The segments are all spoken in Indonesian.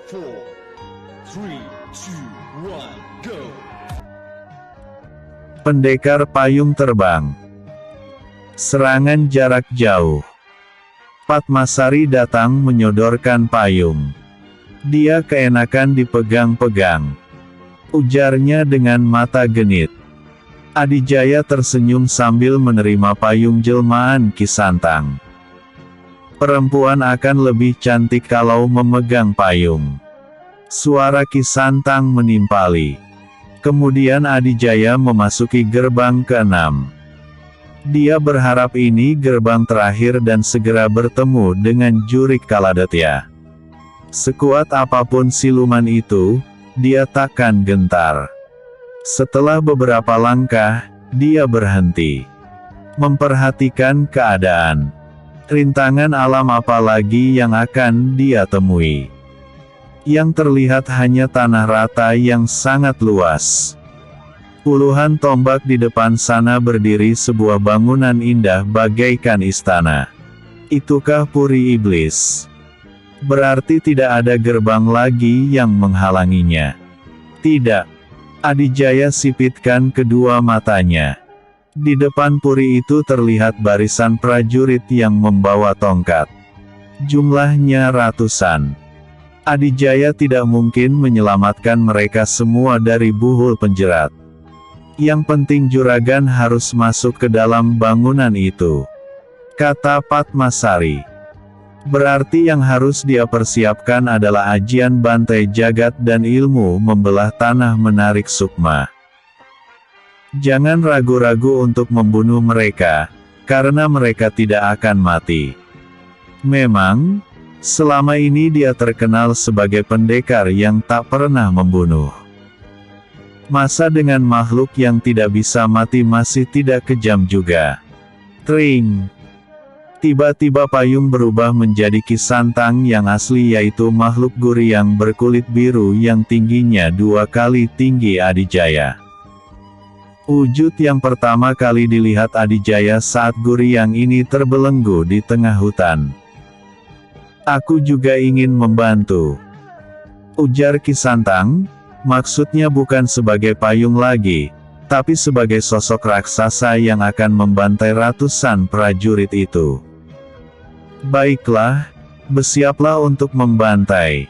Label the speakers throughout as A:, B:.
A: 4, 3, 2, 1, go!
B: Pendekar payung terbang. Serangan jarak jauh. Padmasari datang menyodorkan payung. Dia keenakan dipegang-pegang. Ujarnya dengan mata genit. Adijaya tersenyum sambil menerima payung jelmaan Ki Santang. Perempuan akan lebih cantik kalau memegang payung. Suara Ki Santang menimpali. Kemudian Adijaya memasuki gerbang ke-6. Dia berharap ini gerbang terakhir dan segera bertemu dengan Jurik Kaladetya. Sekuat apapun siluman itu, dia takkan gentar. Setelah beberapa langkah, dia berhenti. Memperhatikan keadaan. Rintangan alam apa lagi yang akan dia temui? Yang terlihat hanya tanah rata yang sangat luas. Puluhan tombak di depan sana berdiri sebuah bangunan indah bagaikan istana. Itukah Puri Iblis? Berarti tidak ada gerbang lagi yang menghalanginya. Tidak. Adijaya sipitkan kedua matanya. Di depan puri itu terlihat barisan prajurit yang membawa tongkat. Jumlahnya ratusan. Adijaya tidak mungkin menyelamatkan mereka semua dari buhul penjerat. Yang penting juragan harus masuk ke dalam bangunan itu, kata Padmasari. Berarti yang harus dia persiapkan adalah ajian bantai jagat dan ilmu membelah tanah menarik sukma. Jangan ragu-ragu untuk membunuh mereka, karena mereka tidak akan mati. Memang, selama ini dia terkenal sebagai pendekar yang tak pernah membunuh. Masa dengan makhluk yang tidak bisa mati masih tidak kejam juga. Tring! Tiba-tiba payung berubah menjadi Ki Santang yang asli, yaitu makhluk guriang berkulit biru yang tingginya 2 kali tinggi Adijaya. Wujud yang pertama kali dilihat Adijaya saat guriang ini terbelenggu di tengah hutan. Aku juga ingin membantu, ujar Ki Santang, maksudnya bukan sebagai payung lagi, tapi sebagai sosok raksasa yang akan membantai ratusan prajurit itu. Baiklah, bersiaplah untuk membantai.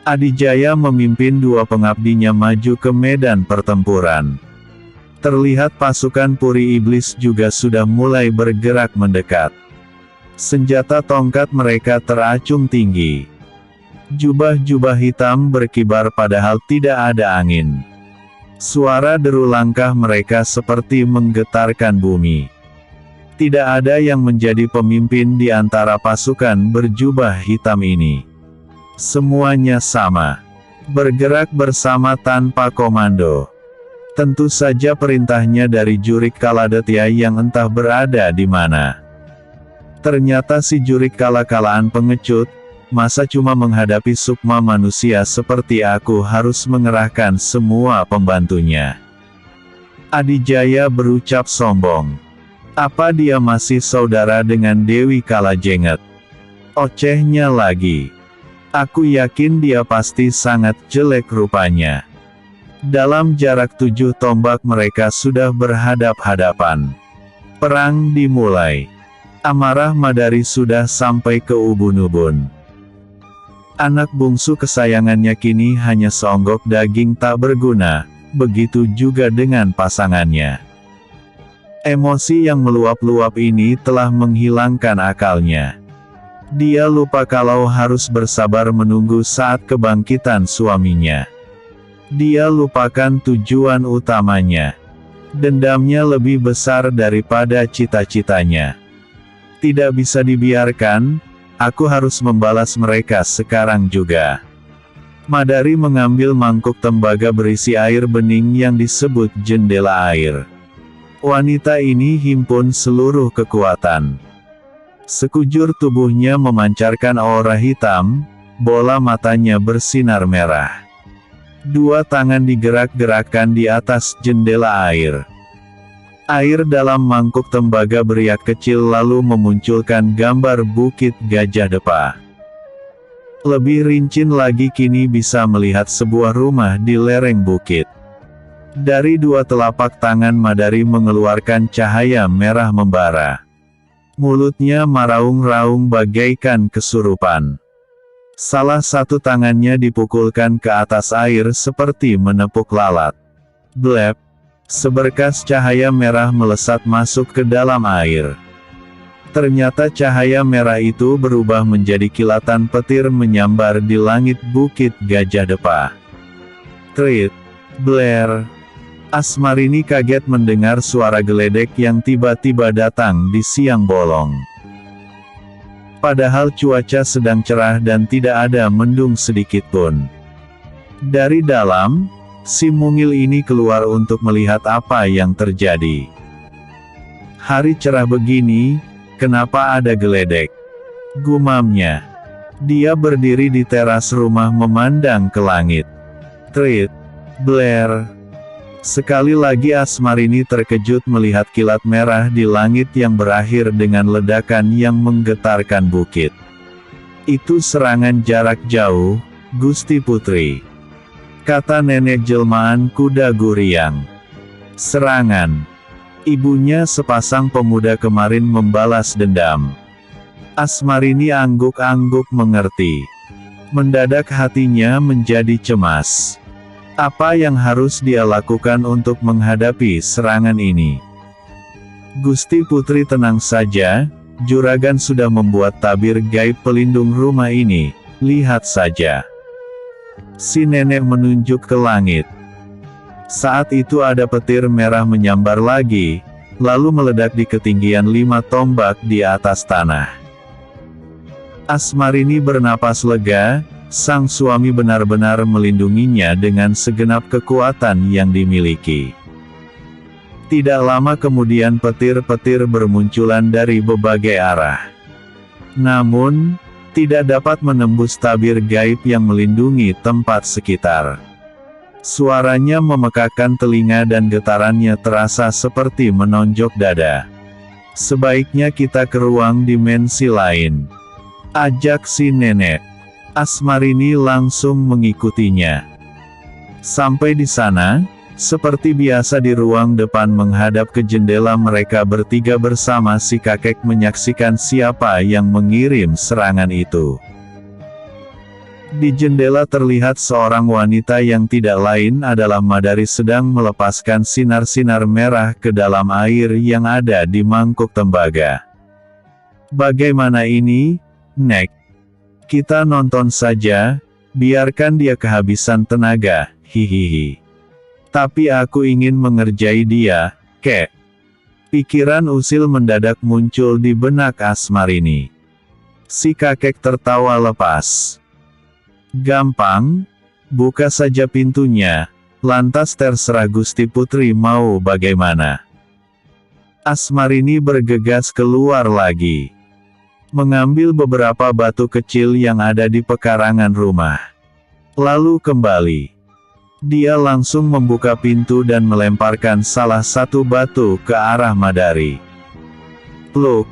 B: Adijaya memimpin 2 pengabdinya maju ke medan pertempuran. Terlihat pasukan Puri Iblis juga sudah mulai bergerak mendekat. Senjata tongkat mereka teracung tinggi. Jubah-jubah hitam berkibar padahal tidak ada angin. Suara deru langkah mereka seperti menggetarkan bumi. Tidak ada yang menjadi pemimpin di antara pasukan berjubah hitam ini. Semuanya sama. Bergerak bersama tanpa komando. Tentu saja perintahnya dari Jurik Kaladetya yang entah berada di mana. Ternyata si Jurik kala-kalaan pengecut. Masa cuma menghadapi sukma manusia seperti aku harus mengerahkan semua pembantunya? Adijaya berucap sombong. Apa dia masih saudara dengan Dewi Kalajenget? Ocehnya lagi. Aku yakin dia pasti sangat jelek rupanya. Dalam jarak 7 tombak mereka sudah berhadap-hadapan. Perang dimulai. Amarah Madari sudah sampai ke ubun-ubun. Anak bungsu kesayangannya kini hanya seonggok daging tak berguna, begitu juga dengan pasangannya. Emosi yang meluap-luap ini telah menghilangkan akalnya. Dia lupa kalau harus bersabar menunggu saat kebangkitan suaminya. Dia lupakan tujuan utamanya. Dendamnya lebih besar daripada cita-citanya. Tidak bisa dibiarkan. Aku harus membalas mereka sekarang juga. Madari mengambil mangkuk tembaga berisi air bening yang disebut jendela air. Wanita ini himpun seluruh kekuatan. Sekujur tubuhnya memancarkan aura hitam, bola matanya bersinar merah. 2 tangan digerak-gerakkan di atas jendela air. Air dalam mangkuk tembaga beriak kecil lalu memunculkan gambar bukit Gajah Depa. Lebih rinci lagi kini bisa melihat sebuah rumah di lereng bukit. Dari dua telapak tangan Madari mengeluarkan cahaya merah membara. Mulutnya meraung-raung bagaikan kesurupan. Salah satu tangannya dipukulkan ke atas air seperti menepuk lalat. Blep! Seberkas cahaya merah melesat masuk ke dalam air. Ternyata cahaya merah itu berubah menjadi kilatan petir menyambar di langit Bukit Gajah Depa. Trit! Blair! Asmarini kaget mendengar suara geledek yang tiba-tiba datang di siang bolong. Padahal cuaca sedang cerah dan tidak ada mendung sedikitpun. Dari dalam, si mungil ini keluar untuk melihat apa yang terjadi. Hari cerah begini, kenapa ada geledek? Gumamnya. Dia berdiri di teras rumah memandang ke langit. Trit! Blair! Sekali lagi Asmarini terkejut melihat kilat merah di langit yang berakhir dengan ledakan yang menggetarkan bukit. Itu serangan jarak jauh, Gusti Putri. Kata nenek jelmaan kuda Guriang. Serangan. Ibunya sepasang pemuda kemarin membalas dendam. Asmarini angguk-angguk mengerti. Mendadak hatinya menjadi cemas. Apa yang harus dia lakukan untuk menghadapi serangan ini? Gusti Putri tenang saja, Juragan sudah membuat tabir gaib pelindung rumah ini, lihat saja. Si nenek menunjuk ke langit. Saat itu ada petir merah menyambar lagi, lalu meledak di ketinggian 5 tombak di atas tanah. Asmarini bernapas lega. Sang suami benar-benar melindunginya dengan segenap kekuatan yang dimiliki. Tidak lama kemudian petir-petir bermunculan dari berbagai arah. Namun, tidak dapat menembus tabir gaib yang melindungi tempat sekitar. Suaranya memekakkan telinga dan getarannya terasa seperti menonjok dada. Sebaiknya kita ke ruang dimensi lain, ajak si nenek. Asmarini langsung mengikutinya. Sampai di sana, seperti biasa di ruang depan menghadap ke jendela mereka bertiga bersama si kakek menyaksikan siapa yang mengirim serangan itu. Di jendela terlihat seorang wanita yang tidak lain adalah Madari sedang melepaskan sinar-sinar merah ke dalam air yang ada di mangkuk tembaga. Bagaimana ini, Nek? Kita nonton saja, biarkan dia kehabisan tenaga, hihihi. Tapi aku ingin mengerjai dia, kek. Pikiran usil mendadak muncul di benak Asmarini. Si kakek tertawa lepas. Gampang, buka saja pintunya, lantas terserah Gusti Putri mau bagaimana. Asmarini bergegas keluar lagi. Mengambil beberapa batu kecil yang ada di pekarangan rumah. Lalu kembali. Dia langsung membuka pintu dan melemparkan salah satu batu ke arah Madari. Pluk!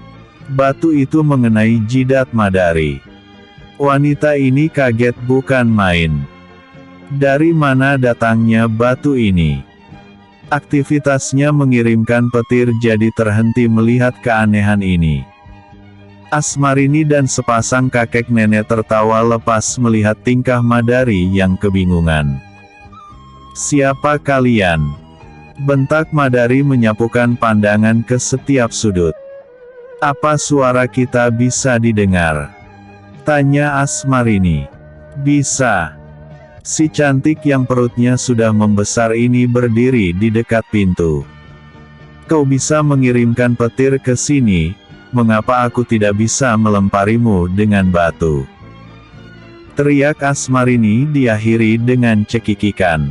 B: Batu itu mengenai jidat Madari. Wanita ini kaget bukan main. Dari mana datangnya batu ini? Aktivitasnya mengirimkan petir jadi terhenti melihat keanehan ini. Asmarini dan sepasang kakek nenek tertawa lepas melihat tingkah Madari yang kebingungan. Siapa kalian? Bentak Madari menyapukan pandangan ke setiap sudut. Apa suara kita bisa didengar? Tanya Asmarini. Bisa. Si cantik yang perutnya sudah membesar ini berdiri di dekat pintu. Kau bisa mengirimkan petir ke sini. Mengapa aku tidak bisa melemparimu dengan batu? Teriak Asmarini diakhiri dengan cekikikan.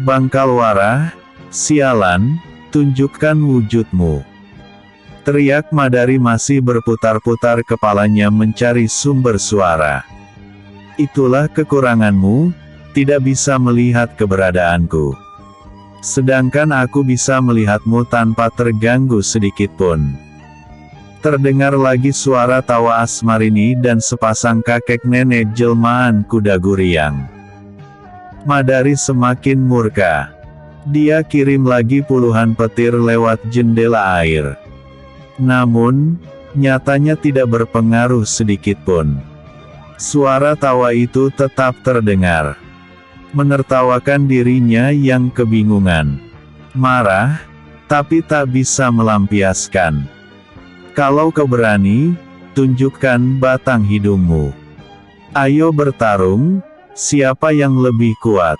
B: Bangkalwara, sialan, tunjukkan wujudmu. Teriak Madari masih berputar-putar kepalanya mencari sumber suara. Itulah kekuranganmu, tidak bisa melihat keberadaanku. Sedangkan aku bisa melihatmu tanpa terganggu sedikitpun. Terdengar lagi suara tawa Asmarini dan sepasang kakek nenek jelmaan kuda guriang. Madari semakin murka. Dia kirim lagi puluhan petir lewat jendela air. Namun, nyatanya tidak berpengaruh sedikitpun. Suara tawa itu tetap terdengar. Menertawakan dirinya yang kebingungan. Marah, tapi tak bisa melampiaskan. Kalau kau berani, tunjukkan batang hidungmu. Ayo bertarung, siapa yang lebih kuat.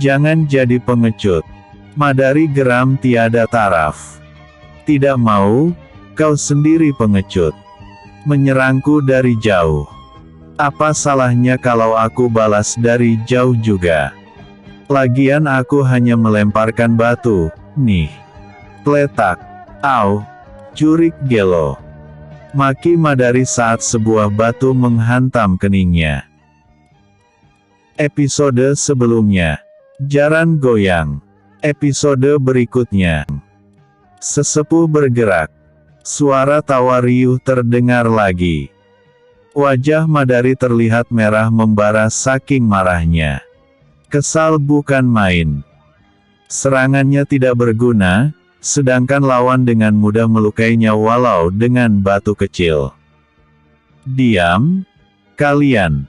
B: Jangan jadi pengecut. Madari geram tiada taraf. Tidak mau, kau sendiri pengecut. Menyerangku dari jauh. Apa salahnya kalau aku balas dari jauh juga? Lagian aku hanya melemparkan batu, nih. Pletak. Au. Curik gelo. Maki Madari saat sebuah batu menghantam keningnya. Episode sebelumnya. Jaran goyang. Episode berikutnya. Sesepuh bergerak. Suara tawa riuh terdengar lagi. Wajah Madari terlihat merah membara saking marahnya. Kesal bukan main. Serangannya tidak berguna, sedangkan lawan dengan mudah melukainya walau dengan batu kecil. Diam, kalian.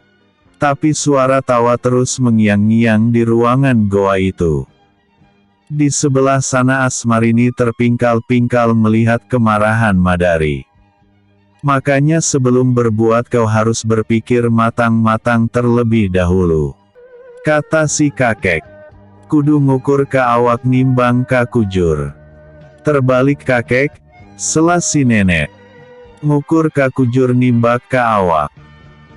B: Tapi suara tawa terus mengiang-ngiang di ruangan goa itu. Di sebelah sana Asmarini terpingkal-pingkal melihat kemarahan Madari. Makanya sebelum berbuat kau harus berpikir matang-matang terlebih dahulu. Kata si kakek. Kudu ngukur ka awak nimbang ka kujur. Terbalik kakek, sela si nenek. Ngukur ka kujur nimbak ka awak.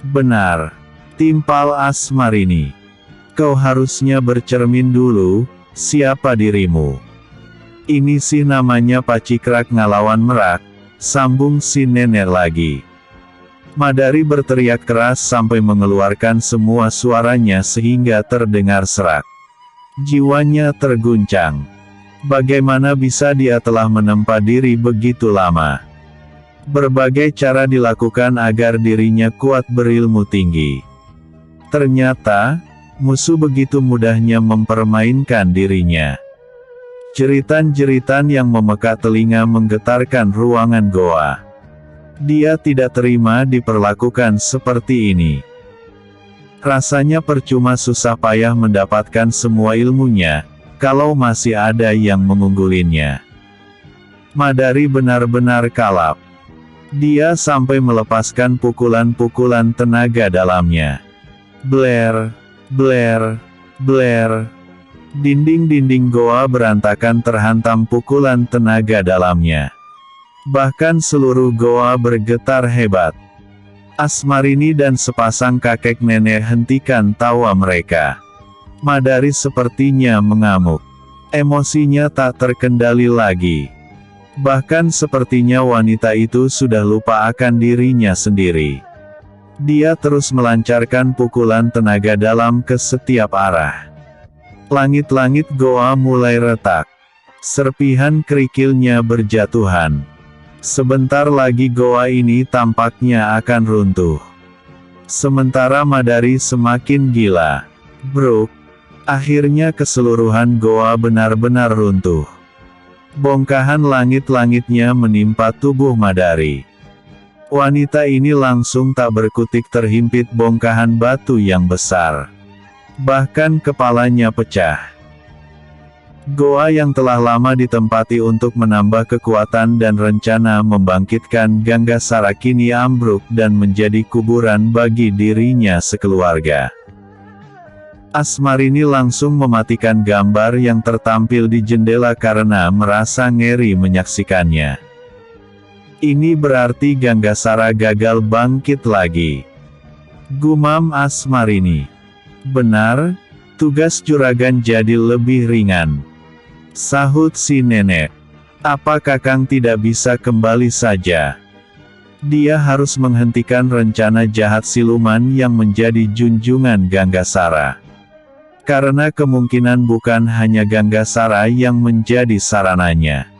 B: Benar. Timpal Asmarini. Kau harusnya bercermin dulu, siapa dirimu. Ini sih namanya pacikrak ngalawan merak. Sambung si nenek lagi. Madari berteriak keras sampai mengeluarkan semua suaranya sehingga terdengar serak. Jiwanya terguncang. Bagaimana bisa dia telah menempa diri begitu lama? Berbagai cara dilakukan agar dirinya kuat berilmu tinggi. Ternyata, musuh begitu mudahnya mempermainkan dirinya. Jeritan-jeritan yang memekat telinga menggetarkan ruangan goa. Dia tidak terima diperlakukan seperti ini. Rasanya percuma susah payah mendapatkan semua ilmunya, kalau masih ada yang mengunggulinya. Madari benar-benar kalap. Dia sampai melepaskan pukulan-pukulan tenaga dalamnya. Bler, bler, bler. Dinding-dinding goa berantakan terhantam pukulan tenaga dalamnya. Bahkan seluruh goa bergetar hebat. Asmarini dan sepasang kakek nenek hentikan tawa mereka. Madari sepertinya mengamuk. Emosinya tak terkendali lagi. Bahkan sepertinya wanita itu sudah lupa akan dirinya sendiri. Dia terus melancarkan pukulan tenaga dalam ke setiap arah. Langit-langit goa mulai retak. Serpihan kerikilnya berjatuhan. Sebentar lagi goa ini tampaknya akan runtuh. Sementara Madari semakin gila. Bruk. Akhirnya keseluruhan goa benar-benar runtuh. Bongkahan langit-langitnya menimpa tubuh Madari. Wanita ini langsung tak berkutik terhimpit bongkahan batu yang besar. Bahkan kepalanya pecah. Goa yang telah lama ditempati untuk menambah kekuatan dan rencana membangkitkan Ganggasara kini ambruk dan menjadi kuburan bagi dirinya sekeluarga. Asmarini langsung mematikan gambar yang tertampil di jendela karena merasa ngeri menyaksikannya. Ini berarti Ganggasara gagal bangkit lagi. Gumam Asmarini. Benar, tugas juragan jadi lebih ringan. Sahut si nenek. Apa Kakang tidak bisa kembali saja? Dia harus menghentikan rencana jahat siluman yang menjadi junjungan Ganggasara. Karena kemungkinan bukan hanya Ganggasara yang menjadi sarananya.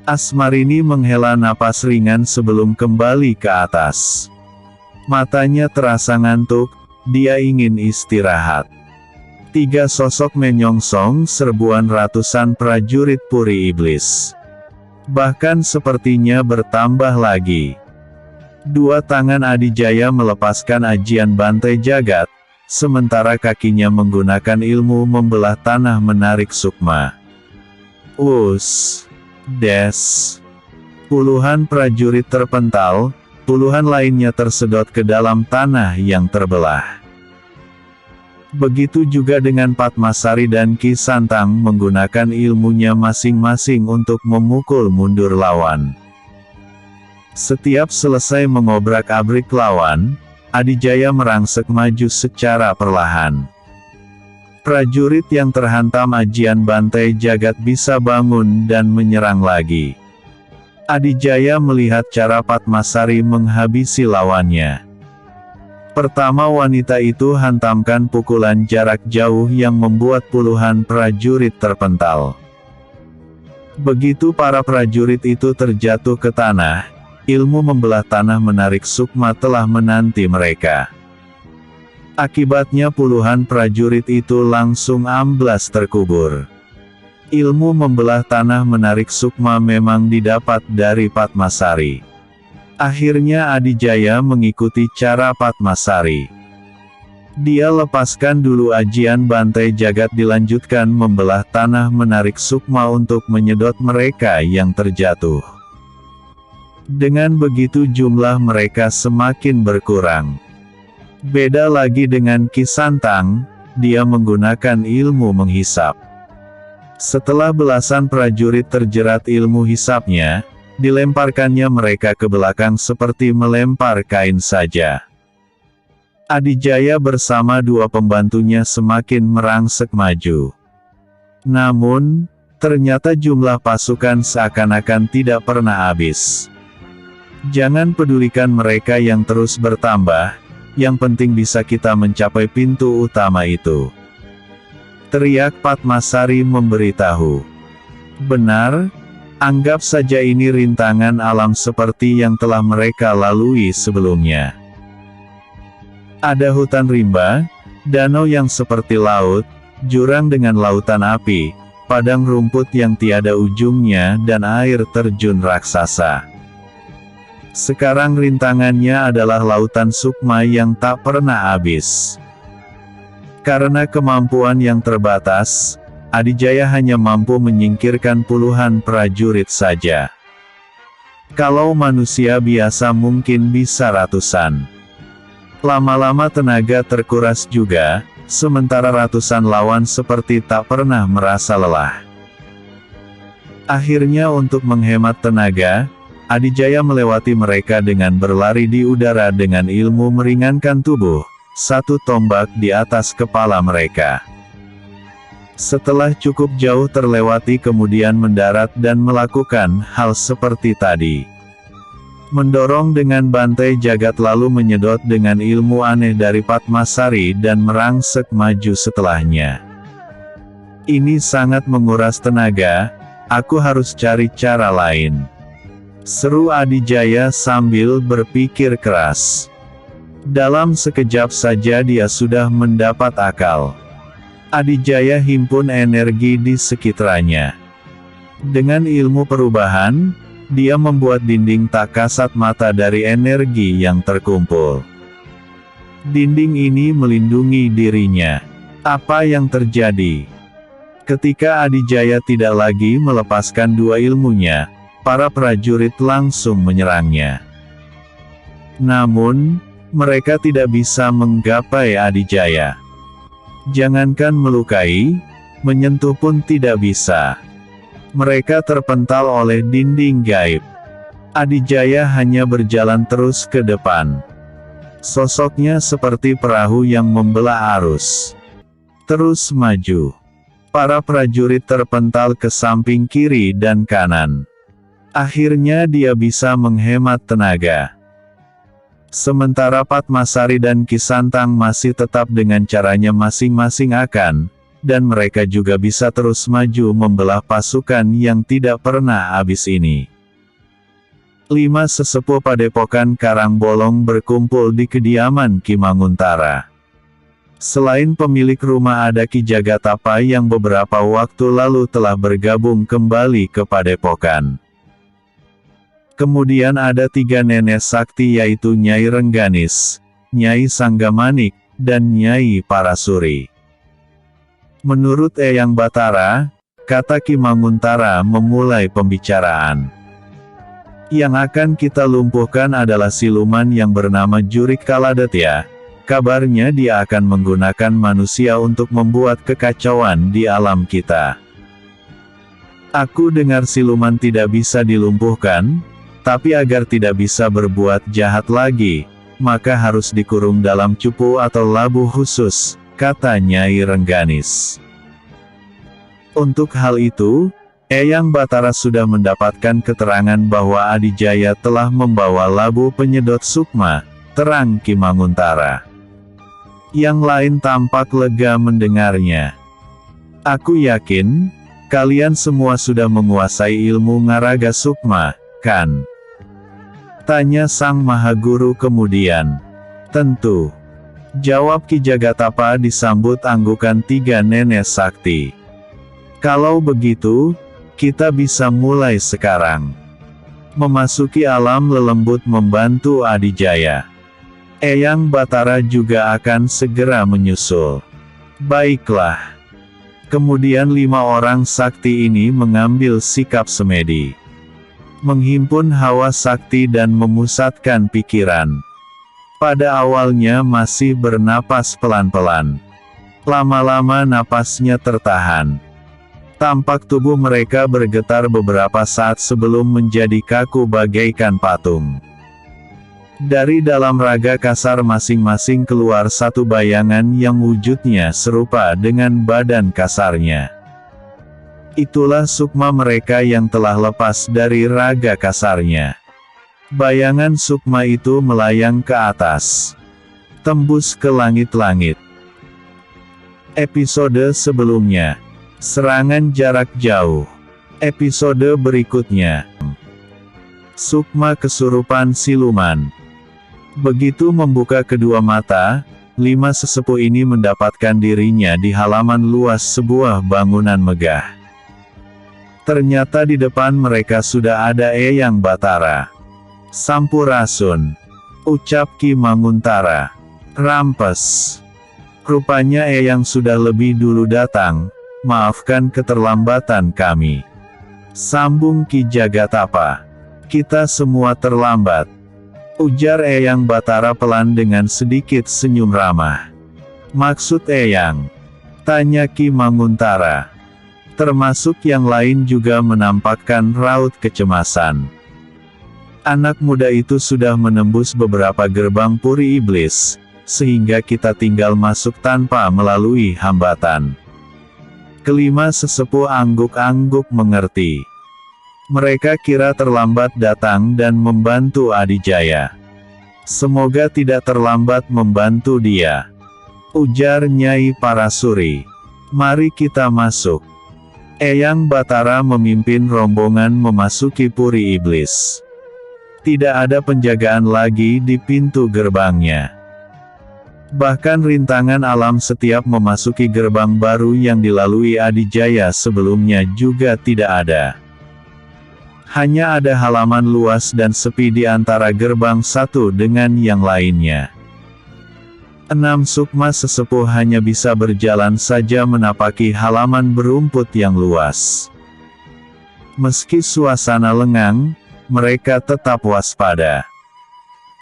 B: Asmarini menghela napas ringan sebelum kembali ke atas. Matanya terasa ngantuk, dia ingin istirahat. 3 sosok menyongsong serbuan ratusan prajurit puri iblis. Bahkan sepertinya bertambah lagi. 2 tangan Adijaya melepaskan ajian bantai jagat, sementara kakinya menggunakan ilmu membelah tanah menarik sukma. Des. Puluhan prajurit terpental, puluhan lainnya tersedot ke dalam tanah yang terbelah. Begitu juga dengan Padmasari dan Ki Santang menggunakan ilmunya masing-masing untuk memukul mundur lawan. Setiap selesai mengobrak-abrik lawan, Adijaya merangsek maju secara perlahan. Prajurit yang terhantam ajian bantai jagat bisa bangun dan menyerang lagi. Adijaya melihat cara Padmasari menghabisi lawannya. Pertama wanita itu hantamkan pukulan jarak jauh yang membuat puluhan prajurit terpental. Begitu para prajurit itu terjatuh ke tanah, ilmu membelah tanah menarik sukma telah menanti mereka. Akibatnya puluhan prajurit itu langsung amblas terkubur. Ilmu membelah tanah menarik sukma memang didapat dari Padmasari. Akhirnya Adijaya mengikuti cara Padmasari. Dia lepaskan dulu ajian bantai jagat dilanjutkan membelah tanah menarik sukma untuk menyedot mereka yang terjatuh. Dengan begitu jumlah mereka semakin berkurang. Beda lagi dengan Ki Santang, dia menggunakan ilmu menghisap. Setelah belasan prajurit terjerat ilmu hisapnya, dilemparkannya mereka ke belakang seperti melempar kain saja. Adijaya bersama 2 pembantunya semakin merangsek maju. Namun, ternyata jumlah pasukan seakan-akan tidak pernah habis. Jangan pedulikan mereka yang terus bertambah, yang penting bisa kita mencapai pintu utama itu. Teriak Padmasari memberitahu. Benar, anggap saja ini rintangan alam seperti yang telah mereka lalui sebelumnya. Ada hutan rimba, danau yang seperti laut, jurang dengan lautan api, padang rumput yang tiada ujungnya dan air terjun raksasa. Sekarang rintangannya adalah lautan sukma yang tak pernah habis. Karena kemampuan yang terbatas, Adijaya hanya mampu menyingkirkan puluhan prajurit saja. Kalau manusia biasa mungkin bisa ratusan. Lama-lama tenaga terkuras juga, sementara ratusan lawan seperti tak pernah merasa lelah. Akhirnya untuk menghemat tenaga, Adijaya melewati mereka dengan berlari di udara dengan ilmu meringankan tubuh, 1 tombak di atas kepala mereka. Setelah cukup jauh terlewati kemudian mendarat dan melakukan hal seperti tadi. Mendorong dengan bantai jagat lalu menyedot dengan ilmu aneh dari Padmasari dan merangsek maju setelahnya. Ini sangat menguras tenaga, aku harus cari cara lain. Seru Adijaya sambil berpikir keras. Dalam sekejap saja dia sudah mendapat akal. Adijaya himpun energi di sekitarnya. Dengan ilmu perubahan, dia membuat dinding tak kasat mata dari energi yang terkumpul. Dinding ini melindungi dirinya. Apa yang terjadi? Ketika Adijaya tidak lagi melepaskan 2 ilmunya, para prajurit langsung menyerangnya. Namun, mereka tidak bisa menggapai Adijaya. Jangankan melukai, menyentuh pun tidak bisa. Mereka terpental oleh dinding gaib. Adijaya hanya berjalan terus ke depan. Sosoknya seperti perahu yang membelah arus. Terus maju. Para prajurit terpental ke samping kiri dan kanan. Akhirnya dia bisa menghemat tenaga. Sementara Padmasari dan Ki Santang masih tetap dengan caranya masing-masing akan dan mereka juga bisa terus maju membelah pasukan yang tidak pernah habis ini. 5 sesepuh Padepokan Karangbolong berkumpul di kediaman Ki Manguntara. Selain pemilik rumah ada Ki Jagatapa yang beberapa waktu lalu telah bergabung kembali ke Padepokan. Kemudian ada 3 nenek sakti yaitu Nyai Rengganis, Nyai Sanggamanik, dan Nyai Parasuri. Menurut Eyang Batara, kata Ki Manguntara memulai pembicaraan. Yang akan kita lumpuhkan adalah siluman yang bernama Jurik Kaladetya. Kabarnya dia akan menggunakan manusia untuk membuat kekacauan di alam kita. Aku dengar siluman tidak bisa dilumpuhkan, tapi agar tidak bisa berbuat jahat lagi, maka harus dikurung dalam cupu atau labu khusus, kata Nyai Rengganis. Untuk hal itu, Eyang Batara sudah mendapatkan keterangan bahwa Adijaya telah membawa labu penyedot sukma, terang Ki Manguntara. Yang lain tampak lega mendengarnya. Aku yakin, kalian semua sudah menguasai ilmu ngaraga sukma, kan? Tanya Sang Mahaguru kemudian. Tentu. Jawab Ki Jagatapa disambut anggukan 3 nenek sakti. Kalau begitu, kita bisa mulai sekarang. Memasuki alam lelembut membantu Adijaya. Eyang Batara juga akan segera menyusul. Baiklah. Kemudian 5 orang sakti ini mengambil sikap semedi. Menghimpun hawa sakti dan memusatkan pikiran. Pada awalnya masih bernapas pelan-pelan. Lama-lama napasnya tertahan. Tampak tubuh mereka bergetar beberapa saat sebelum menjadi kaku bagaikan patung. Dari dalam raga kasar masing-masing keluar satu bayangan yang wujudnya serupa dengan badan kasarnya. Itulah sukma mereka yang telah lepas dari raga kasarnya. Bayangan sukma itu melayang ke atas, tembus ke langit-langit. Episode sebelumnya, serangan jarak jauh. Episode berikutnya, sukma kesurupan siluman. Begitu membuka kedua mata, 5 sesepuh ini mendapatkan dirinya di halaman luas sebuah bangunan megah. Ternyata di depan mereka sudah ada Eyang Batara. Sampurasun, ucap Ki Manguntara. Rampes. Rupanya Eyang sudah lebih dulu datang, maafkan keterlambatan kami. Sambung Ki Jagatapa. Kita semua terlambat. Ujar Eyang Batara pelan dengan sedikit senyum ramah. Maksud Eyang? Tanya Ki Manguntara. Termasuk yang lain juga menampakkan raut kecemasan. Anak muda itu sudah menembus beberapa gerbang puri iblis, sehingga kita tinggal masuk tanpa melalui hambatan. Kelima sesepuh angguk-angguk mengerti. Mereka kira terlambat datang dan membantu Adijaya. Semoga tidak terlambat membantu dia. Ujar Nyai Parasuri. Mari kita masuk. Eyang Batara memimpin rombongan memasuki puri iblis. Tidak ada penjagaan lagi di pintu gerbangnya. Bahkan rintangan alam setiap memasuki gerbang baru yang dilalui Adijaya sebelumnya juga tidak ada. Hanya ada halaman luas dan sepi di antara gerbang satu dengan yang lainnya. 6 sukma sesepuh hanya bisa berjalan saja menapaki halaman berumput yang luas. Meski suasana lengang, mereka tetap waspada.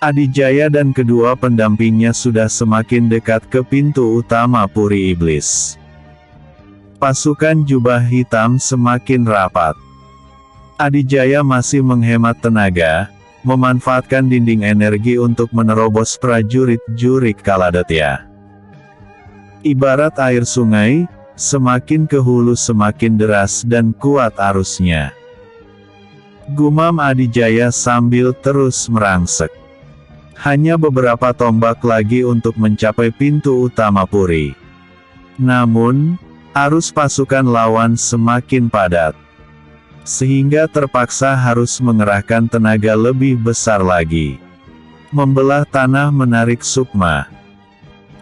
B: Adijaya dan kedua pendampingnya sudah semakin dekat ke pintu utama puri iblis. Pasukan jubah hitam semakin rapat. Adijaya masih menghemat tenaga, memanfaatkan dinding energi untuk menerobos prajurit Jurik Kaladetya. Ibarat air sungai, semakin ke hulu semakin deras dan kuat arusnya. Gumam Adijaya sambil terus merangsek. Hanya beberapa tombak lagi untuk mencapai pintu utama puri. Namun, Arus pasukan lawan semakin padat, sehingga terpaksa harus mengerahkan tenaga lebih besar lagi. Membelah tanah menarik Sukma.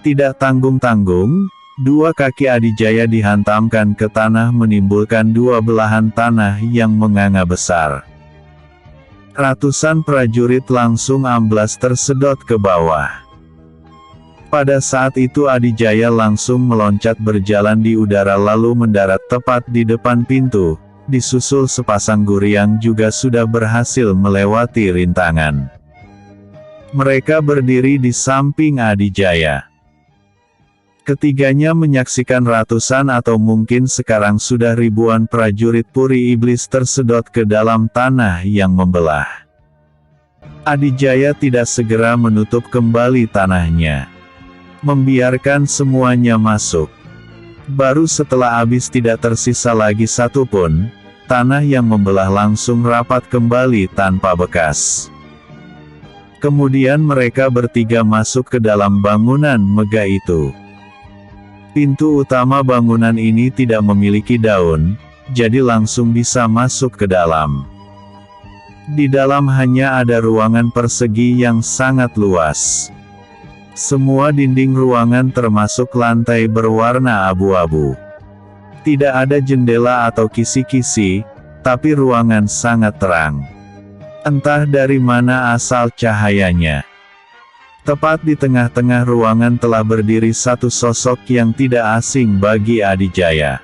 B: Tidak tanggung-tanggung, dua kaki Adijaya dihantamkan ke tanah menimbulkan dua belahan tanah yang menganga besar. Ratusan prajurit langsung amblas tersedot ke bawah. Pada saat itu Adijaya langsung meloncat berjalan di udara lalu mendarat tepat di depan pintu, disusul sepasang Guryang juga sudah berhasil melewati rintangan. Mereka berdiri di samping Adijaya. Ketiganya menyaksikan ratusan atau mungkin sekarang sudah ribuan prajurit Puri Iblis tersedot ke dalam tanah yang membelah. Adijaya tidak segera menutup kembali tanahnya, membiarkan semuanya masuk. Baru setelah habis tidak tersisa lagi satu pun, tanah yang membelah langsung rapat kembali tanpa bekas. Kemudian mereka bertiga masuk ke dalam bangunan megah itu. Pintu utama bangunan ini tidak memiliki daun, jadi langsung bisa masuk ke dalam. Di dalam hanya ada ruangan persegi yang sangat luas. Semua dinding ruangan termasuk lantai berwarna abu-abu. Tidak ada jendela atau kisi-kisi, tapi ruangan sangat terang. Entah dari mana asal cahayanya. Tepat di tengah-tengah ruangan telah berdiri satu sosok yang tidak asing bagi Adijaya.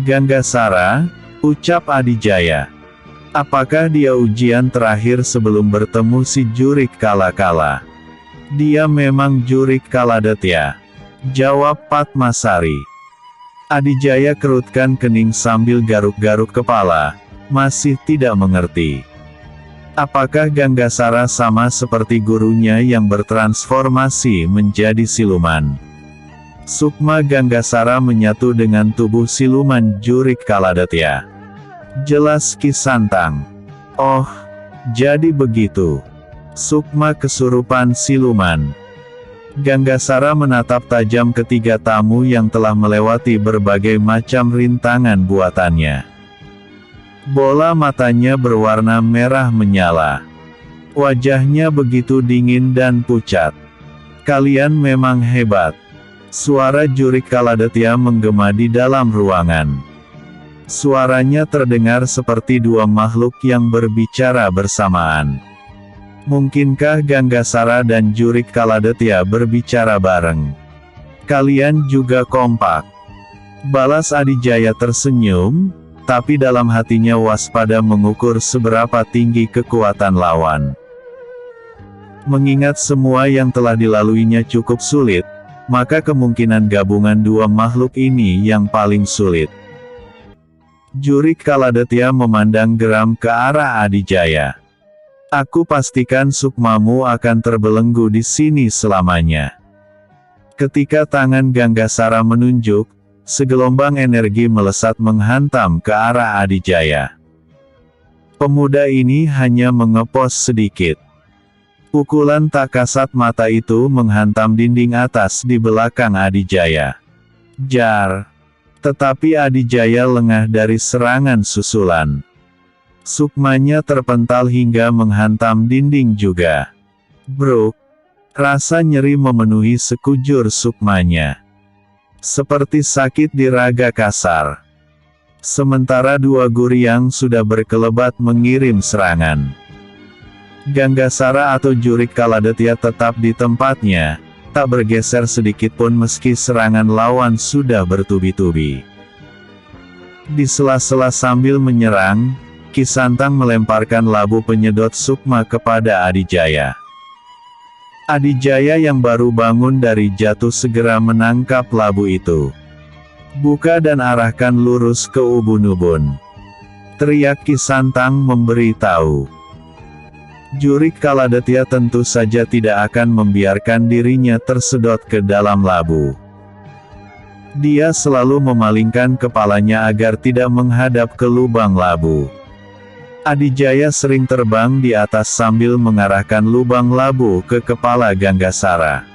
B: "Ganggasara," ucap Adijaya. "Apakah dia ujian terakhir sebelum bertemu si Jurik Kala-Kala?" "Dia memang Jurik Kaladetya," jawab Padmasari. Adijaya kerutkan kening sambil garuk-garuk kepala, masih tidak mengerti. Apakah Ganggasara sama seperti gurunya yang bertransformasi menjadi siluman? Sukma Ganggasara menyatu dengan tubuh siluman Jurik Kaladetya. Jelas Ki Santang. Oh, jadi begitu. Sukma kesurupan siluman. Ganggasara menatap tajam ketiga tamu yang telah melewati berbagai macam rintangan buatannya. Bola matanya berwarna merah menyala. Wajahnya begitu dingin dan pucat. "Kalian memang hebat." Suara Jurik Kaladetya menggema di dalam ruangan. Suaranya terdengar seperti dua makhluk yang berbicara bersamaan. Mungkinkah Ganggasara dan Jurik Kaladetya berbicara bareng? "Kalian juga kompak," balas Adijaya tersenyum, tapi dalam hatinya waspada mengukur seberapa tinggi kekuatan lawan. Mengingat semua yang telah dilaluinya cukup sulit, maka kemungkinan gabungan dua makhluk ini yang paling sulit. Jurik Kaladetya memandang geram ke arah Adijaya. "Aku pastikan Sukmamu akan terbelenggu di sini selamanya." Ketika tangan Ganggasara menunjuk, segelombang energi melesat menghantam ke arah Adijaya. Pemuda ini hanya mengepos sedikit. Pukulan tak kasat mata itu menghantam dinding atas di belakang Adijaya. Jar! Tetapi Adijaya lengah dari serangan susulan. Sukmanya terpental hingga menghantam dinding juga. Bruk! Rasa nyeri memenuhi sekujur sukmanya. Seperti sakit di raga kasar. Sementara dua Guryang sudah berkelebat mengirim serangan. Ganggasara atau Jurik Kaladetya tetap di tempatnya, tak bergeser sedikitpun meski serangan lawan sudah bertubi-tubi. Di sela-sela sambil menyerang, Ki Santang melemparkan labu penyedot Sukma kepada Adijaya. Adijaya yang baru bangun dari jatuh segera menangkap labu itu. "Buka dan arahkan lurus ke ubun-ubun," teriak Ki Santang memberitahu. Jurik Kaladetya tentu saja tidak akan membiarkan dirinya tersedot ke dalam labu. Dia selalu memalingkan kepalanya agar tidak menghadap ke lubang labu. Adijaya sering terbang di atas sambil mengarahkan lubang labu ke kepala Ganggasara.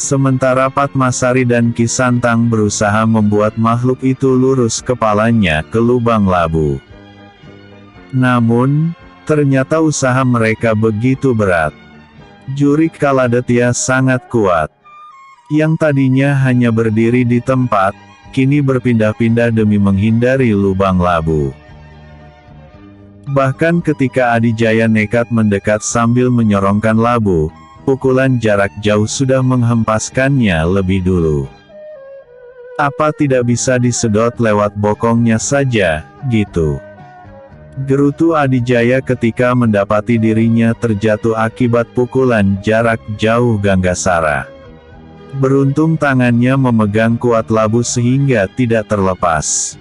B: Sementara Padmasari dan Ki Santang berusaha membuat makhluk itu lurus kepalanya ke lubang labu. Namun, ternyata usaha mereka begitu berat. Jurik Kaladetya sangat kuat. Yang tadinya hanya berdiri di tempat, kini berpindah-pindah demi menghindari lubang labu. Bahkan ketika Adijaya nekat mendekat sambil menyorongkan labu, pukulan jarak jauh sudah menghempaskannya lebih dulu. Apa tidak bisa disedot lewat bokongnya saja, gitu? Gerutu Adijaya ketika mendapati dirinya terjatuh akibat pukulan jarak jauh Ganggasara. Beruntung tangannya memegang kuat labu sehingga tidak terlepas.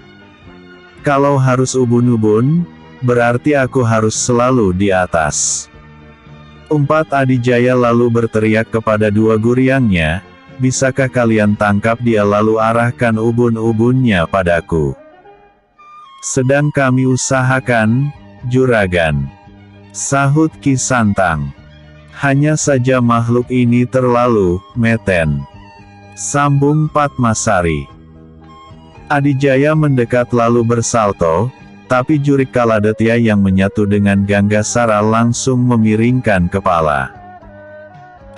B: Kalau harus ubun-ubun, berarti aku harus selalu di atas. Umpat Adijaya lalu berteriak kepada dua guriangnya, bisakah kalian tangkap dia lalu arahkan ubun-ubunnya padaku. Sedang kami usahakan, juragan. Sahut Ki Santang. Hanya saja makhluk ini terlalu meten. Sambung Padmasari. Adijaya mendekat lalu bersalto, tapi Jurik Kaladetya yang menyatu dengan Ganggasara langsung memiringkan kepala.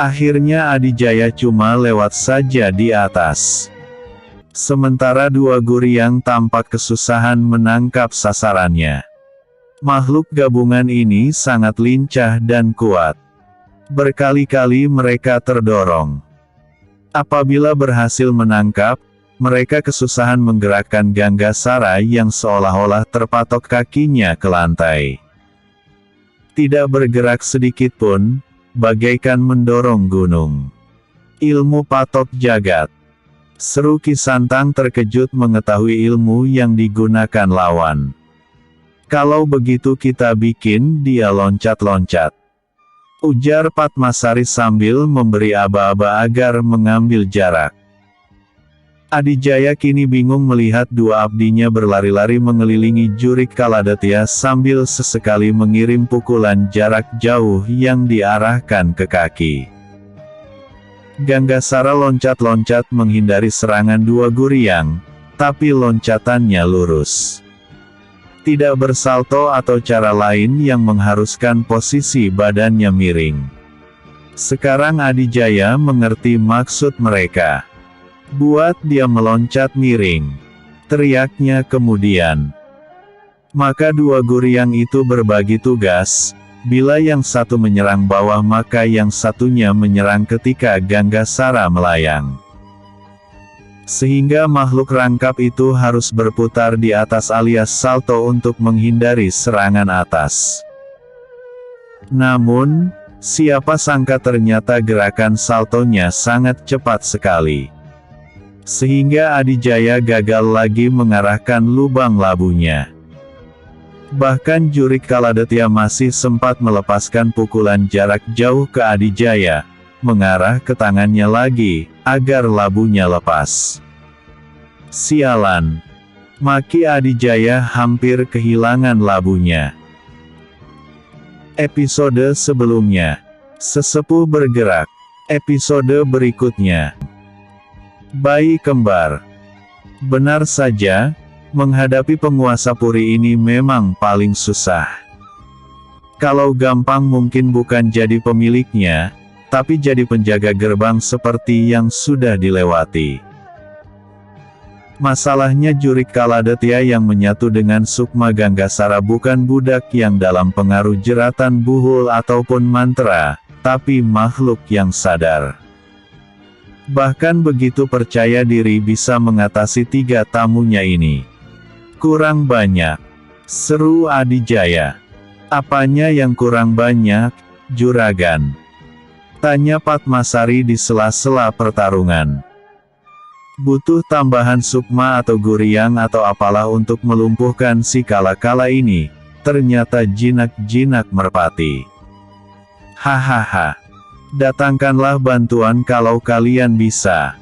B: Akhirnya Adijaya cuma lewat saja di atas. Sementara dua guriang tampak kesusahan menangkap sasarannya. Makhluk gabungan ini sangat lincah dan kuat. Berkali-kali mereka terdorong. Apabila berhasil menangkap, mereka kesusahan menggerakkan Ganggasara yang seolah-olah terpatok kakinya ke lantai. Tidak bergerak sedikit pun, bagaikan mendorong gunung. Ilmu patok jagat. Seru Ki Santang terkejut mengetahui ilmu yang digunakan lawan. Kalau begitu kita bikin dia loncat-loncat. Ujar Padmasari sambil memberi aba-aba agar mengambil jarak. Adijaya kini bingung melihat dua abdinya berlari-lari mengelilingi Jurik Kaladetya sambil sesekali mengirim pukulan jarak jauh yang diarahkan ke kaki. Ganggasara loncat-loncat menghindari serangan dua guriang, tapi loncatannya lurus. Tidak bersalto atau cara lain yang mengharuskan posisi badannya miring. Sekarang Adijaya mengerti maksud mereka. Buat dia meloncat miring. Teriaknya kemudian. Maka dua guriang itu berbagi tugas, bila yang satu menyerang bawah maka yang satunya menyerang ketika Ganggasara melayang. Sehingga makhluk rangkap itu harus berputar di atas alias salto untuk menghindari serangan atas. Namun, siapa sangka ternyata gerakan saltonya sangat cepat sekali. Sehingga Adijaya gagal lagi mengarahkan lubang labunya. Bahkan Jurik Kaladetya masih sempat melepaskan pukulan jarak jauh ke Adijaya, mengarah ke tangannya lagi, agar labunya lepas. Sialan. Maki Adijaya hampir kehilangan labunya. Episode sebelumnya. Sesepuh bergerak. Episode berikutnya. Bayi kembar. Benar saja, menghadapi penguasa puri ini memang paling susah. Kalau gampang mungkin bukan jadi pemiliknya, tapi jadi penjaga gerbang seperti yang sudah dilewati. Masalahnya Jurik Kaladetya yang menyatu dengan Sukma Ganggasara bukan budak yang dalam pengaruh jeratan buhul ataupun mantra, tapi makhluk yang sadar. Bahkan begitu percaya diri bisa mengatasi tiga tamunya ini. Kurang banyak. Seru Adijaya. Apanya yang kurang banyak, juragan? Tanya Padmasari di sela-sela pertarungan. Butuh tambahan sukma atau guriang atau apalah untuk melumpuhkan si kala-kala ini, ternyata jinak-jinak merpati. Hahaha. Datangkanlah bantuan kalau kalian bisa.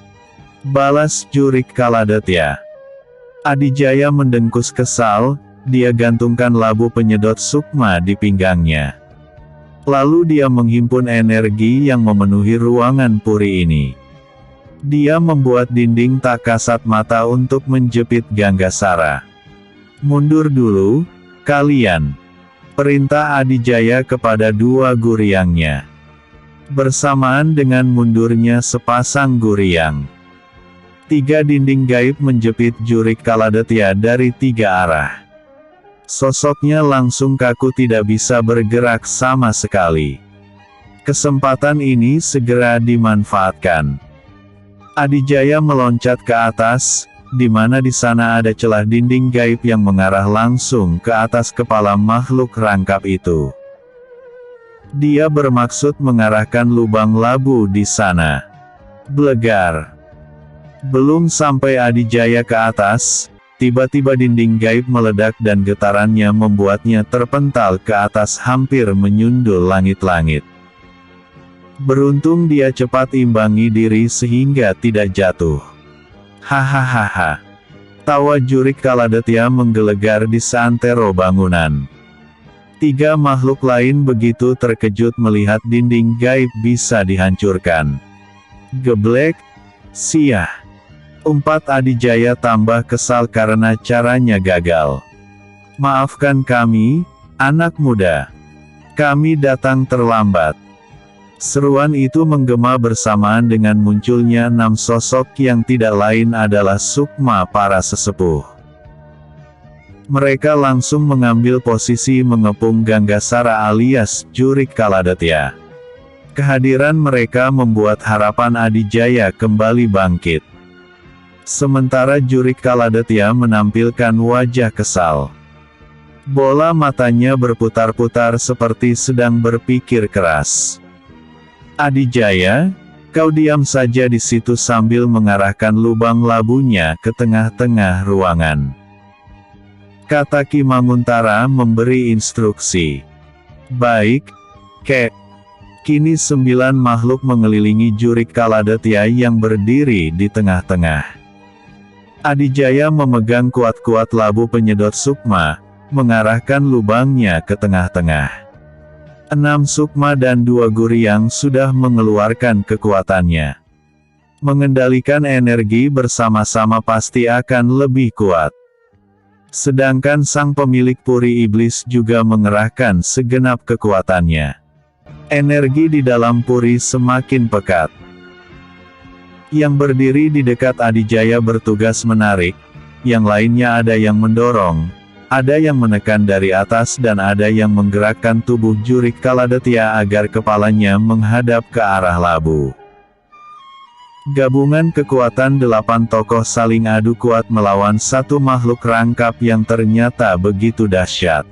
B: Balas Jurik Kaladetya. Adijaya mendengkus kesal, dia gantungkan labu penyedot sukma di pinggangnya. Lalu dia menghimpun energi yang memenuhi ruangan puri ini. Dia membuat dinding tak kasat mata untuk menjepit Ganggasara. "Mundur dulu, kalian!" perintah Adijaya kepada dua guriangnya. Bersamaan dengan mundurnya sepasang guriang, 3 dinding gaib menjepit Jurik Kaladetya dari 3 arah. Sosoknya langsung kaku, tidak bisa bergerak sama sekali. Kesempatan ini segera dimanfaatkan. Adijaya meloncat ke atas, di mana di sana ada celah dinding gaib yang mengarah langsung ke atas kepala makhluk rangkap itu. Dia bermaksud mengarahkan lubang labu di sana. Blegar. Belum sampai Adijaya ke atas, tiba-tiba dinding gaib meledak dan getarannya membuatnya terpental ke atas hampir menyundul langit-langit. Beruntung dia cepat imbangi diri sehingga tidak jatuh. Hahaha. Tawa Jurik Kaladetya menggelegar di seantero bangunan. 3 makhluk lain begitu terkejut melihat dinding gaib bisa dihancurkan. Geblek, siah. 4 Adijaya tambah kesal karena caranya gagal. "Maafkan kami, anak muda. Kami datang terlambat." Seruan itu menggema bersamaan dengan munculnya 6 sosok yang tidak lain adalah sukma para sesepuh. Mereka langsung mengambil posisi mengepung Ganggasara alias Jurik Kaladetya. Kehadiran mereka membuat harapan Adijaya kembali bangkit. Sementara Jurik Kaladetya menampilkan wajah kesal. Bola matanya berputar-putar seperti sedang berpikir keras. "Adijaya, kau diam saja di situ," sambil mengarahkan lubang labunya ke tengah-tengah ruangan. Kata Ki Manguntara memberi instruksi. "Baik, Kek." Kini 9 makhluk mengelilingi Jurik Kaladetya yang berdiri di tengah-tengah. Adijaya memegang kuat-kuat labu penyedot sukma, mengarahkan lubangnya ke tengah-tengah. 6 sukma dan 2 guriang sudah mengeluarkan kekuatannya. Mengendalikan energi bersama-sama pasti akan lebih kuat. Sedangkan sang pemilik puri iblis juga mengerahkan segenap kekuatannya. Energi di dalam puri semakin pekat. Yang berdiri di dekat Adijaya bertugas menarik, yang lainnya ada yang mendorong, ada yang menekan dari atas dan ada yang menggerakkan tubuh Jurik Kaladetya agar kepalanya menghadap ke arah labu. Gabungan kekuatan 8 tokoh saling adu kuat melawan satu makhluk rangkap yang ternyata begitu dahsyat.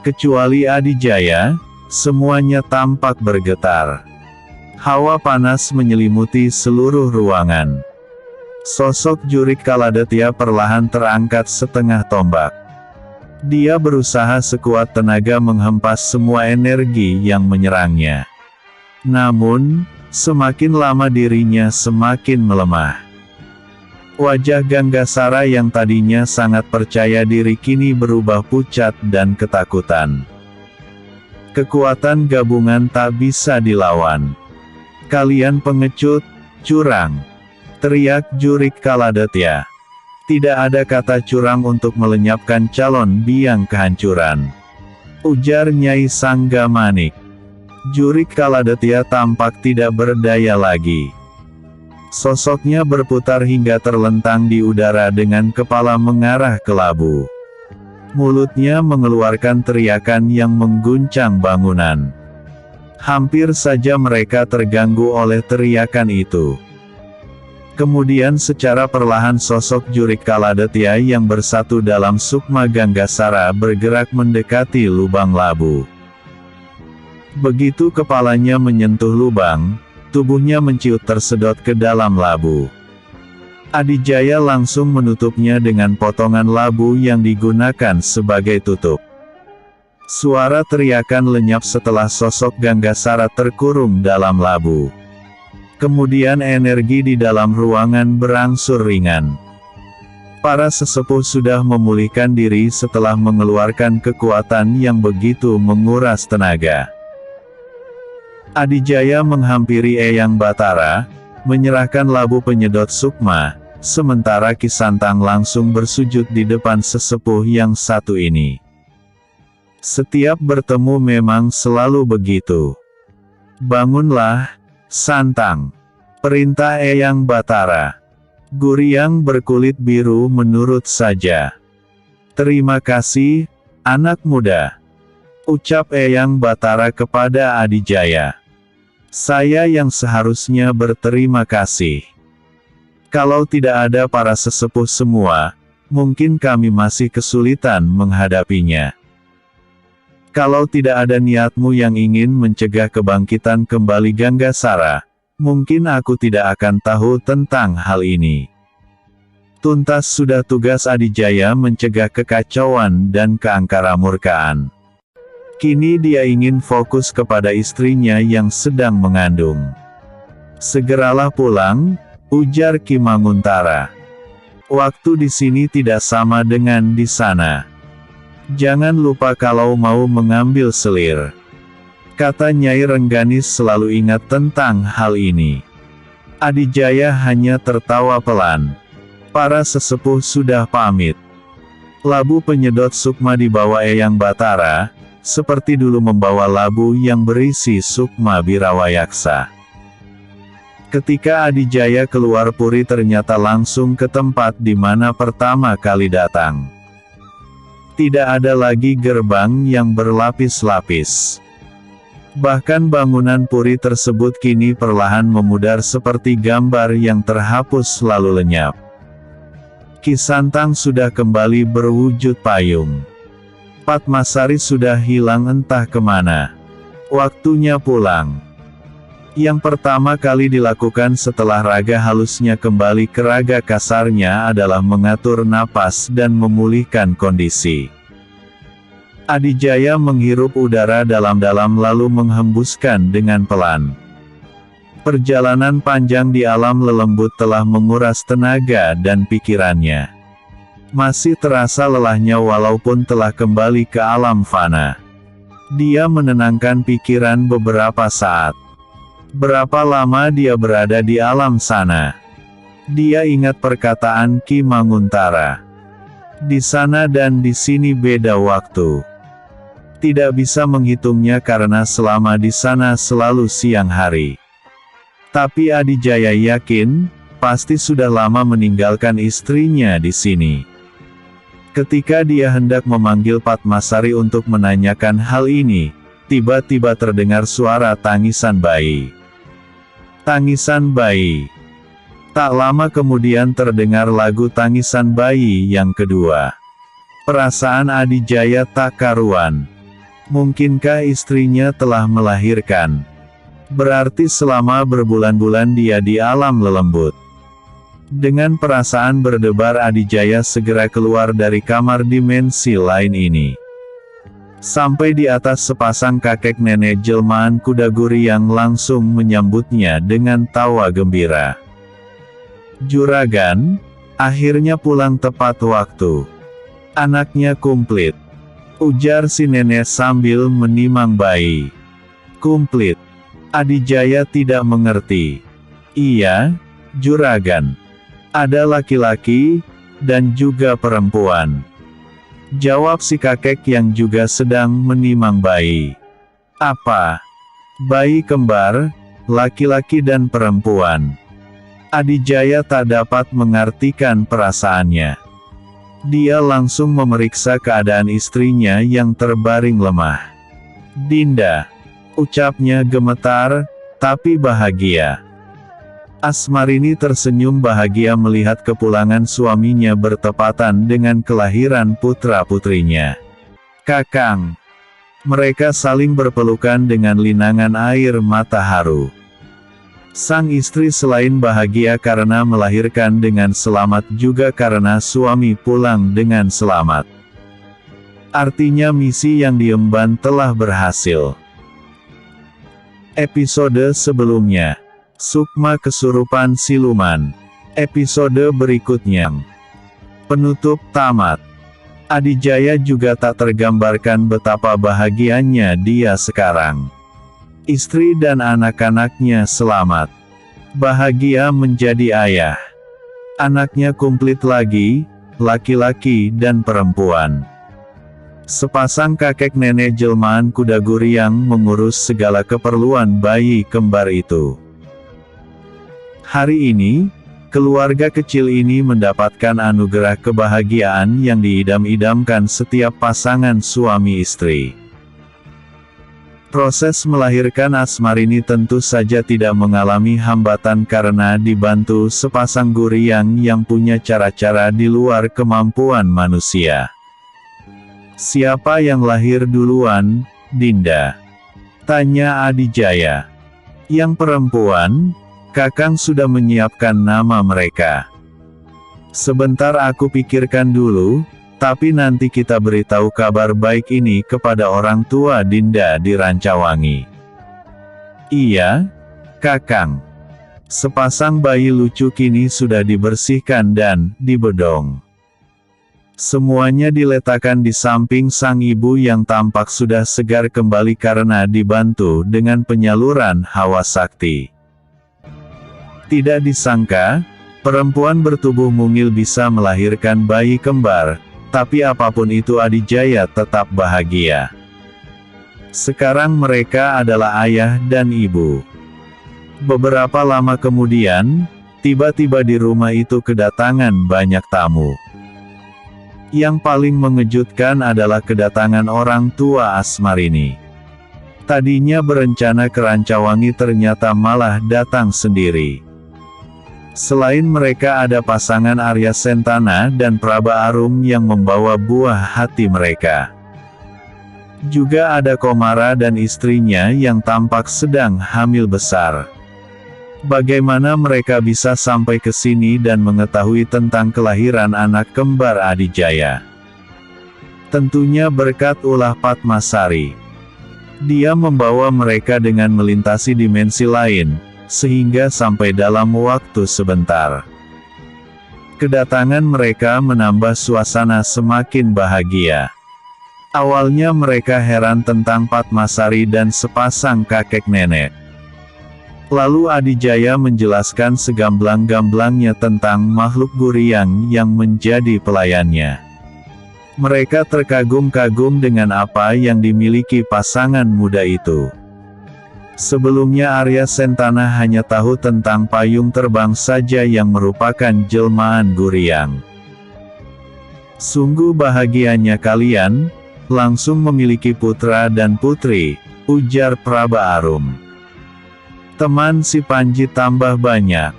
B: Kecuali Adijaya, semuanya tampak bergetar. Hawa panas menyelimuti seluruh ruangan. Sosok Jurik Kaladetya perlahan terangkat setengah tombak. Dia berusaha sekuat tenaga menghempas semua energi yang menyerangnya. Namun, semakin lama dirinya semakin melemah. Wajah Ganggasara yang tadinya sangat percaya diri kini berubah pucat dan ketakutan. Kekuatan gabungan tak bisa dilawan. "Kalian pengecut, curang!" teriak Jurik Kaladetya. "Tidak ada kata curang untuk melenyapkan calon biang kehancuran," ujar Nyai Sangga Manik. Jurik Kaladetya tampak tidak berdaya lagi. Sosoknya berputar hingga terlentang di udara dengan kepala mengarah ke labu. Mulutnya mengeluarkan teriakan yang mengguncang bangunan. Hampir saja mereka terganggu oleh teriakan itu. Kemudian secara perlahan sosok Jurik Kaladetya yang bersatu dalam sukma Ganggasara bergerak mendekati lubang labu. Begitu kepalanya menyentuh lubang, tubuhnya menciut tersedot ke dalam labu. Adijaya langsung menutupnya dengan potongan labu yang digunakan sebagai tutup. Suara teriakan lenyap setelah sosok Ganggasara terkurung dalam labu. Kemudian energi di dalam ruangan berangsur ringan. Para sesepuh sudah memulihkan diri setelah mengeluarkan kekuatan yang begitu menguras tenaga. Adijaya menghampiri Eyang Batara, menyerahkan labu penyedot Sukma, sementara Ki Santang langsung bersujud di depan sesepuh yang satu ini. Setiap bertemu memang selalu begitu. "Bangunlah, Santang," perintah Eyang Batara. Guryang berkulit biru menurut saja. "Terima kasih, anak muda," ucap Eyang Batara kepada Adijaya. "Saya yang seharusnya berterima kasih. Kalau tidak ada para sesepuh semua, mungkin kami masih kesulitan menghadapinya. Kalau tidak ada niatmu yang ingin mencegah kebangkitan kembali Ganggasara, mungkin aku tidak akan tahu tentang hal ini." Tuntas sudah tugas Adijaya mencegah kekacauan dan keangkaramurkaan. Kini dia ingin fokus kepada istrinya yang sedang mengandung. "Segeralah pulang," ujar Ki Manguntara. "Waktu di sini tidak sama dengan di sana. Jangan lupa kalau mau mengambil selir," kata Nyai Rengganis selalu ingat tentang hal ini. Adijaya hanya tertawa pelan. Para sesepuh sudah pamit. Labu penyedot Sukma dibawa Eyang Batara, seperti dulu membawa labu yang berisi Sukma Birawayaksa. Ketika Adijaya keluar puri ternyata langsung ke tempat di mana pertama kali datang. Tidak ada lagi gerbang yang berlapis-lapis. Bahkan bangunan puri tersebut kini perlahan memudar seperti gambar yang terhapus lalu lenyap. Ki Santang sudah kembali berwujud payung. Padmasari sudah hilang entah kemana. Waktunya pulang. Yang pertama kali dilakukan setelah raga halusnya kembali ke raga kasarnya adalah mengatur napas dan memulihkan kondisi. Adijaya menghirup udara dalam-dalam lalu menghembuskan dengan pelan. Perjalanan panjang di alam lelembut telah menguras tenaga dan pikirannya. Masih terasa lelahnya walaupun telah kembali ke alam fana. Dia menenangkan pikiran beberapa saat. Berapa lama dia berada di alam sana? Dia ingat perkataan Ki Manguntara. Di sana dan di sini beda waktu. Tidak bisa menghitungnya karena selama di sana selalu siang hari. Tapi Adijaya yakin, pasti sudah lama meninggalkan istrinya di sini. Ketika dia hendak memanggil Padmasari untuk menanyakan hal ini, tiba-tiba terdengar suara tangisan bayi. Tangisan bayi. Tak lama kemudian terdengar lagu tangisan bayi yang kedua. Perasaan Adijaya tak karuan. Mungkinkah istrinya telah melahirkan? Berarti selama berbulan-bulan dia di alam lelembut. Dengan perasaan berdebar Adijaya segera keluar dari kamar dimensi lain ini. Sampai di atas sepasang kakek nenek jelmaan kuda Guryang langsung menyambutnya dengan tawa gembira. "Juragan, akhirnya pulang tepat waktu. Anaknya kumplit," ujar si nenek sambil menimang bayi. "Kumplit?" Adijaya tidak mengerti. "Iya, Juragan. Ada laki-laki, dan juga perempuan," jawab si kakek yang juga sedang menimang bayi. "Apa? Bayi kembar, laki-laki dan perempuan?" Adijaya tak dapat mengartikan perasaannya. Dia langsung memeriksa keadaan istrinya yang terbaring lemah. "Dinda," ucapnya gemetar, tapi bahagia. Asmarini tersenyum bahagia melihat kepulangan suaminya bertepatan dengan kelahiran putra-putrinya. "Kakang." Mereka saling berpelukan dengan linangan air mata haru. Sang istri selain bahagia karena melahirkan dengan selamat juga karena suami pulang dengan selamat. Artinya misi yang diemban telah berhasil. Episode sebelumnya, Sukma Kesurupan Siluman. Episode berikutnya, penutup tamat. Adijaya juga tak tergambarkan betapa bahagianya dia sekarang. Istri dan anak-anaknya selamat. Bahagia menjadi ayah. Anaknya komplit lagi, laki-laki dan perempuan. Sepasang kakek nenek jelmaan kuda Guryang mengurus segala keperluan bayi kembar itu. Hari ini, keluarga kecil ini mendapatkan anugerah kebahagiaan yang diidam-idamkan setiap pasangan suami istri. Proses melahirkan Asmarini tentu saja tidak mengalami hambatan karena dibantu sepasang Guryang yang punya cara-cara di luar kemampuan manusia. Siapa yang lahir duluan, Dinda? Tanya Adijaya. Yang perempuan, Kakang sudah menyiapkan nama mereka. Sebentar aku pikirkan dulu. Tapi nanti kita beritahu kabar baik ini kepada orang tua Dinda di Rancawangi. Iya, Kakang. Sepasang bayi lucu kini sudah dibersihkan dan dibedong. Semuanya diletakkan di samping sang ibu yang tampak sudah segar kembali karena dibantu dengan penyaluran hawa sakti. Tidak disangka, perempuan bertubuh mungil bisa melahirkan bayi kembar. Tapi apapun itu Adijaya tetap bahagia. Sekarang mereka adalah ayah dan ibu. Beberapa lama kemudian, tiba-tiba di rumah itu kedatangan banyak tamu. Yang paling mengejutkan adalah kedatangan orang tua Asmarini. Tadinya berencana ke Rancawangi ternyata malah datang sendiri. Selain mereka ada pasangan Arya Sentana dan Praba Arum yang membawa buah hati mereka. Juga ada Komara dan istrinya yang tampak sedang hamil besar. Bagaimana mereka bisa sampai ke sini dan mengetahui tentang kelahiran anak kembar Adijaya? Tentunya berkat ulah Padmasari. Dia membawa mereka dengan melintasi dimensi lain, sehingga sampai dalam waktu sebentar. Kedatangan mereka menambah suasana semakin bahagia. Awalnya mereka heran tentang Padmasari dan sepasang kakek nenek. Lalu Adijaya menjelaskan segamblang-gamblangnya tentang makhluk Guryang yang menjadi pelayannya. Mereka terkagum-kagum dengan apa yang dimiliki pasangan muda itu. Sebelumnya Arya Sentana hanya tahu tentang payung terbang saja yang merupakan jelmaan Guryang. Sungguh bahagianya kalian, langsung memiliki putra dan putri, ujar Praba Arum. Teman si Panji tambah banyak.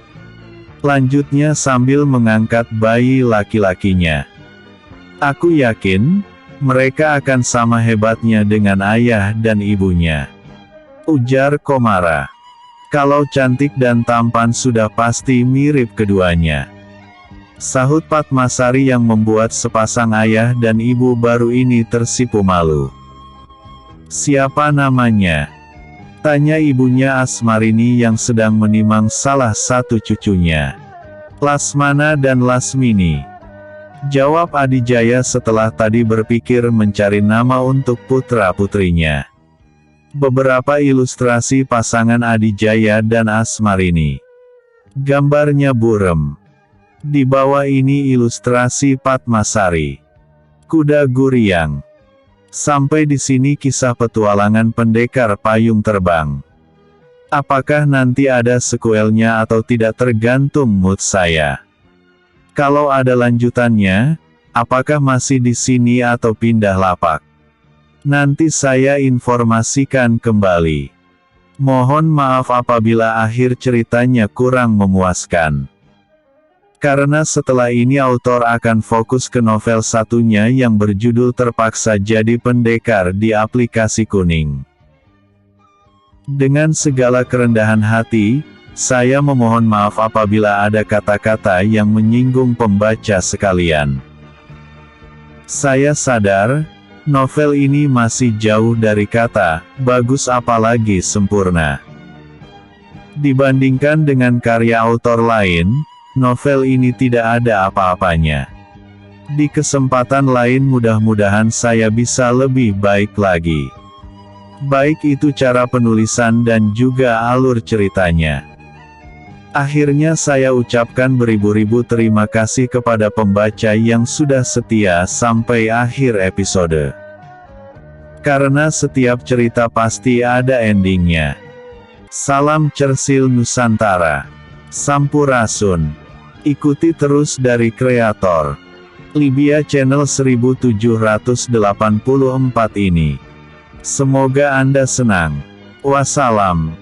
B: Lanjutnya sambil mengangkat bayi laki-lakinya. Aku yakin, mereka akan sama hebatnya dengan ayah dan ibunya. Ujar Komara. Kalau cantik dan tampan sudah pasti mirip keduanya. Sahut Padmasari yang membuat sepasang ayah dan ibu baru ini tersipu malu. Siapa namanya? Tanya ibunya Asmarini yang sedang menimang salah satu cucunya. Lasmana dan Lasmini. Jawab Adijaya setelah tadi berpikir mencari nama untuk putra-putrinya. Beberapa ilustrasi pasangan Adijaya dan Asmarini. Gambarnya burem. Di bawah ini ilustrasi Padmasari. Kuda Guryang. Sampai di sini kisah petualangan pendekar payung terbang. Apakah nanti ada sekuelnya atau tidak tergantung mood saya. Kalau ada lanjutannya, apakah masih di sini atau pindah lapak? Nanti saya informasikan kembali. Mohon maaf apabila akhir ceritanya kurang memuaskan. Karena setelah ini autor akan fokus ke novel satunya yang berjudul Terpaksa Jadi Pendekar di aplikasi kuning. Dengan segala kerendahan hati, saya memohon maaf apabila ada kata-kata yang menyinggung pembaca sekalian. Saya sadar, novel ini masih jauh dari kata bagus apalagi sempurna. Dibandingkan dengan karya autor lain, novel ini tidak ada apa-apanya. Di kesempatan lain mudah-mudahan saya bisa lebih baik lagi. Baik itu cara penulisan dan juga alur ceritanya. Akhirnya saya ucapkan beribu-ribu terima kasih kepada pembaca yang sudah setia sampai akhir episode. Karena setiap cerita pasti ada endingnya. Salam Cersil Nusantara. Sampurasun. Ikuti terus dari kreator Libya Channel 1784 ini. Semoga Anda senang. Wassalam.